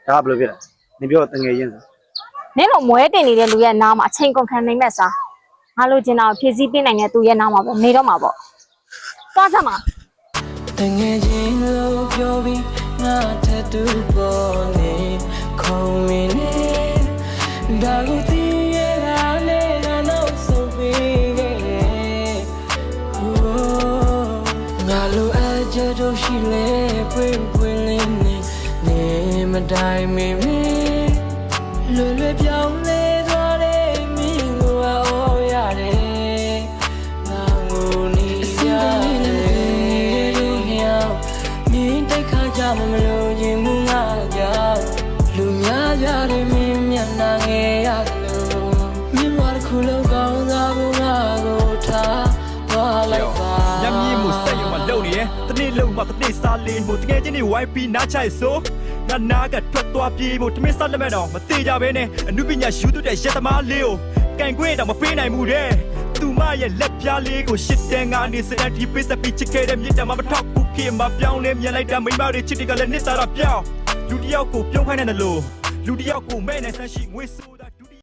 ဒါဘယ်လိုဖြစ်လဲနေပြောတငယ်ချင်းဆို နင်းတို့မွဲတင်နေတဲ့လူရဲ့နားမှာအချိန်ကုန်ခံနေမဲ့စားငါလိုချင်တာကိုဖြည့်ဆည်းပေးနိုင်တဲ့သူရဲ့နားမှာပဲနေတော့မှာပေါ့သွားကြမှာ တငယ်ချင်းလို့ပြောပြီးငါထပ်တူပေါ်နေခုံမင်းနေဒါကိုသိရတာနဲ့ငါနောက်ဆုံးပြီးခဲ့တယ်ငါလိုအပ်ချက်တို့ရှိလေပွင့်ပွင့်လေးနေမတိုင်းမင်းလွယ်ပြောင်းလဲသွားတဲ့မင်းကိုအော်ရတယ်ငါငိုနေရတယ်တို့ဟျောင်းမင်းတိတ်ခါကြမလို့ရင်မူငါကြောက်လူများကြတယ်မင်းမျက်နှာငယ်ရတယ်လို့မင်းမတစ်ခုလုံးကောင်းစားဖို့ငါကိုထားသွားလိုက်ပါညမြင့်မှုဆက်ရုံမှာလုံနေတယ်တနေ့လုံးမှာတနေ့စားလေးမှုတကယ်ချင်းနေ YP နားချိုက်ဆိုနာကထွက်သွားပြေးဖို့တမင်းစားလက်မဲ့တော့မသေးကြဘဲနဲ့အနုပညာယူသွတဲ့ရက်သမားလေးကိုကန်ခွေးတော့မပေးနိုင်ဘူးတဲ့သူမရဲ့လက်ပြားလေးကိုရှစ်တဲငါနေစတဲ့ဒီပေးစပ်ပြီးချစ်ခဲ့တဲ့မြစ်တံမမထောက်ဘူးခင်မပြောင်းလဲမြင်လိုက်တာမိမတွေချစ်တွေကလည်းနှစ်သာတော့ပြောင်းလူတယောက်ကိုပြုံးခိုင်းနေတယ်လို့လူတယောက်ကိုမဲ့နေဆန်းရှိငွေဆို